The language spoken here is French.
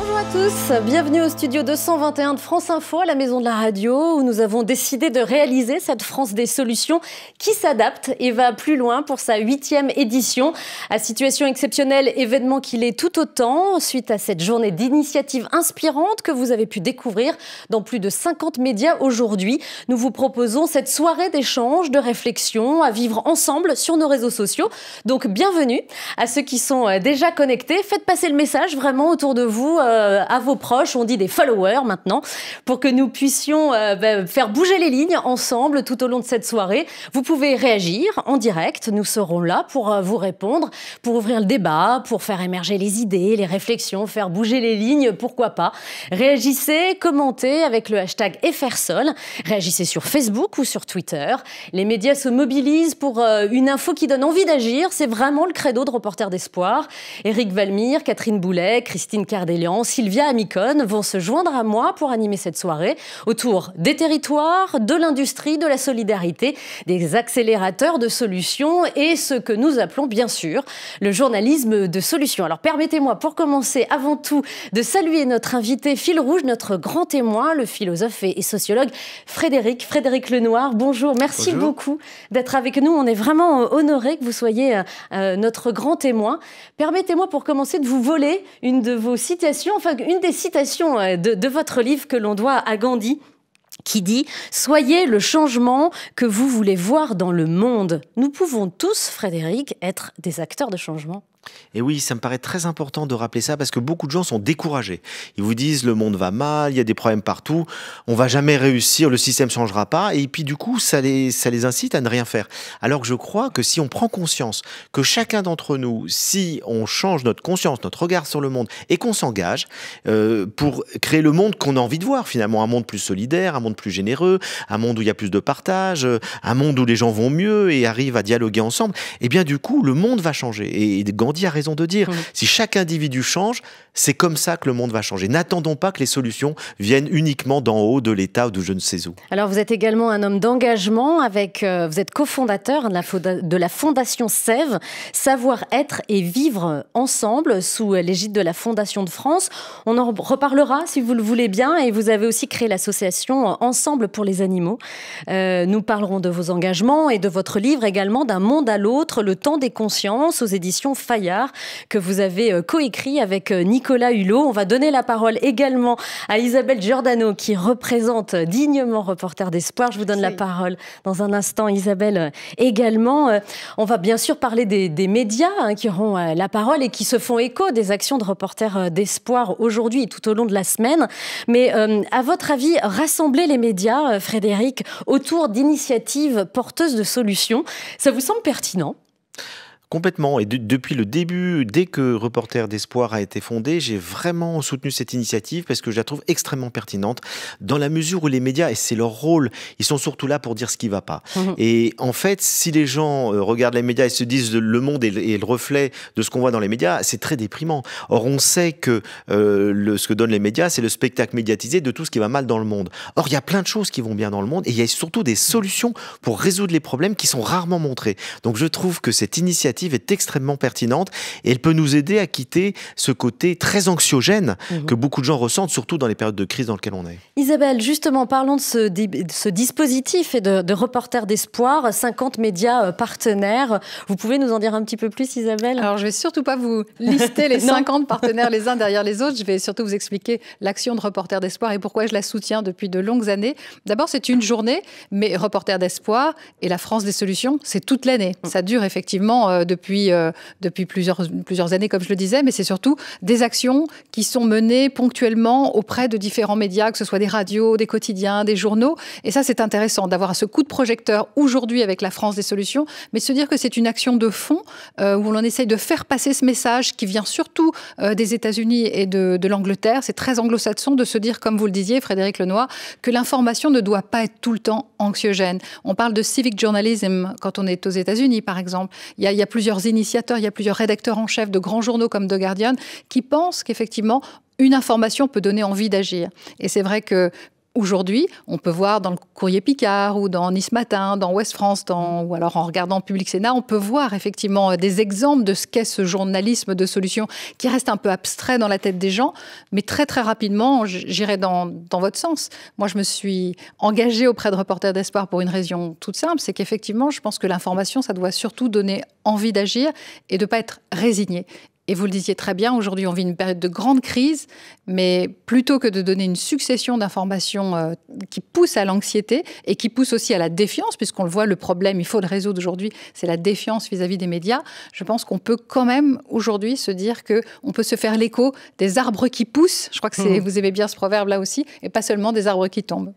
Bonjour à tous, bienvenue au studio 221 de France Info, à la maison de la radio, où nous avons décidé de réaliser cette France des solutions qui s'adapte et va plus loin pour sa 8e édition. À situation exceptionnelle, événement qu'il est tout autant, suite à cette journée d'initiatives inspirantes que vous avez pu découvrir dans plus de 50 médias aujourd'hui. Nous vous proposons cette soirée d'échange, de réflexion, à vivre ensemble sur nos réseaux sociaux. Donc bienvenue à ceux qui sont déjà connectés. Faites passer le message vraiment autour de vous, à vos proches, on dit des followers maintenant, pour que nous puissions faire bouger les lignes ensemble tout au long de cette soirée. Vous pouvez réagir en direct, nous serons là pour vous répondre, pour ouvrir le débat, pour faire émerger les idées, les réflexions, faire bouger les lignes, pourquoi pas. Réagissez, commentez avec le hashtag #FRSol, réagissez sur Facebook ou sur Twitter. Les médias se mobilisent pour une info qui donne envie d'agir, c'est vraiment le credo de Reporters d'Espoir. Éric Valmire, Catherine Boulet, Christine Cardélian, Sylvia Amicone vont se joindre à moi pour animer cette soirée autour des territoires, de l'industrie, de la solidarité, des accélérateurs de solutions et ce que nous appelons bien sûr le journalisme de solutions. Alors permettez-moi pour commencer avant tout de saluer notre invité fil rouge, notre grand témoin, le philosophe et sociologue Frédéric Lenoir. Bonjour, merci beaucoup d'être avec nous. On est vraiment honorés que vous soyez notre grand témoin. Permettez-moi pour commencer de vous voler une de vos citations, enfin une des citations de votre livre que l'on doit à Gandhi, qui dit « Soyez le changement que vous voulez voir dans le monde ». Nous pouvons tous, Frédéric, être des acteurs de changement. Et oui, ça me paraît très important de rappeler ça parce que beaucoup de gens sont découragés. Ils vous disent le monde va mal, il y a des problèmes partout, on va jamais réussir, le système ne changera pas. Et puis du coup, ça les incite à ne rien faire. Alors que je crois que si on prend conscience que chacun d'entre nous, si on change notre conscience, notre regard sur le monde et qu'on s'engage pour créer le monde qu'on a envie de voir finalement, un monde plus solidaire, un monde plus généreux, un monde où il y a plus de partage, un monde où les gens vont mieux et arrivent à dialoguer ensemble, et bien du coup, le monde va changer. Et Gandhi a raison de dire, si chaque individu change, c'est comme ça que le monde va changer. N'attendons pas que les solutions viennent uniquement d'en haut, de l'État ou de je ne sais où. Alors vous êtes également un homme d'engagement, vous êtes cofondateur de la Fondation Sève, Savoir-être et vivre ensemble, sous l'égide de la Fondation de France. On en reparlera si vous le voulez bien, et vous avez aussi créé l'association Ensemble pour les animaux. Nous parlerons de vos engagements et de votre livre également, D'un monde à l'autre, le temps des consciences, aux éditions Fayard, que vous avez coécrit avec Nicolas Hulot. On va donner la parole également à Isabelle Giordano, qui représente dignement Reporters d'Espoir. Je vous donne la parole dans un instant, Isabelle, également. On va bien sûr parler des médias qui auront la parole et qui se font écho des actions de Reporters d'Espoir aujourd'hui et tout au long de la semaine. Mais à votre avis, rassembler les médias, Frédéric, autour d'initiatives porteuses de solutions, ça vous semble pertinent ? Complètement. Et depuis le début, dès que Reporters d'Espoir a été fondé, j'ai vraiment soutenu cette initiative parce que je la trouve extrêmement pertinente dans la mesure où les médias, et c'est leur rôle, ils sont surtout là pour dire ce qui ne va pas. Et en fait, si les gens regardent les médias et se disent le monde est le reflet de ce qu'on voit dans les médias, c'est très déprimant. Or, on sait que ce que donnent les médias, c'est le spectacle médiatisé de tout ce qui va mal dans le monde. Or, il y a plein de choses qui vont bien dans le monde et il y a surtout des solutions pour résoudre les problèmes qui sont rarement montrés. Donc, je trouve que cette initiative est extrêmement pertinente et elle peut nous aider à quitter ce côté très anxiogène que beaucoup de gens ressentent, surtout dans les périodes de crise dans lesquelles on est. Isabelle, justement, parlons de ce dispositif et de Reporters d'Espoir, 50 médias partenaires. Vous pouvez nous en dire un petit peu plus, Isabelle ? Alors, je ne vais surtout pas vous lister les 50 partenaires les uns derrière les autres. Je vais surtout vous expliquer l'action de Reporters d'Espoir et pourquoi je la soutiens depuis de longues années. D'abord, c'est une journée, mais Reporters d'Espoir et la France des solutions, c'est toute l'année. Ça dure effectivement depuis plusieurs années, comme je le disais, mais c'est surtout des actions qui sont menées ponctuellement auprès de différents médias, que ce soit des radios, des quotidiens, des journaux. Et ça, c'est intéressant d'avoir ce coup de projecteur aujourd'hui avec la France des solutions, mais de se dire que c'est une action de fond où l'on essaye de faire passer ce message qui vient surtout des États-Unis et de l'Angleterre. C'est très anglo-saxon de se dire, comme vous le disiez, Frédéric Lenoir, que l'information ne doit pas être tout le temps anxiogène. On parle de civic journalism quand on est aux États-Unis, par exemple. Il y a plusieurs initiateurs, il y a plusieurs rédacteurs en chef de grands journaux comme The Guardian qui pensent qu'effectivement, une information peut donner envie d'agir. Et c'est vrai que Aujourd'hui, on peut voir dans le Courrier Picard ou dans Nice Matin, dans Ouest France, ou alors en regardant Public Sénat, on peut voir effectivement des exemples de ce qu'est ce journalisme de solution qui reste un peu abstrait dans la tête des gens, mais très très rapidement, j'irai dans votre sens. Moi, je me suis engagée auprès de Reporters d'Espoir pour une raison toute simple, c'est qu'effectivement, je pense que l'information, ça doit surtout donner envie d'agir et de ne pas être résigné. Et vous le disiez très bien, aujourd'hui, on vit une période de grande crise, mais plutôt que de donner une succession d'informations qui poussent à l'anxiété et qui poussent aussi à la défiance, puisqu'on le voit, le problème, il faut le résoudre aujourd'hui, c'est la défiance vis-à-vis des médias. Je pense qu'on peut quand même aujourd'hui se dire qu'on peut se faire l'écho des arbres qui poussent. Je crois que vous aimez bien ce proverbe-là aussi, et pas seulement des arbres qui tombent.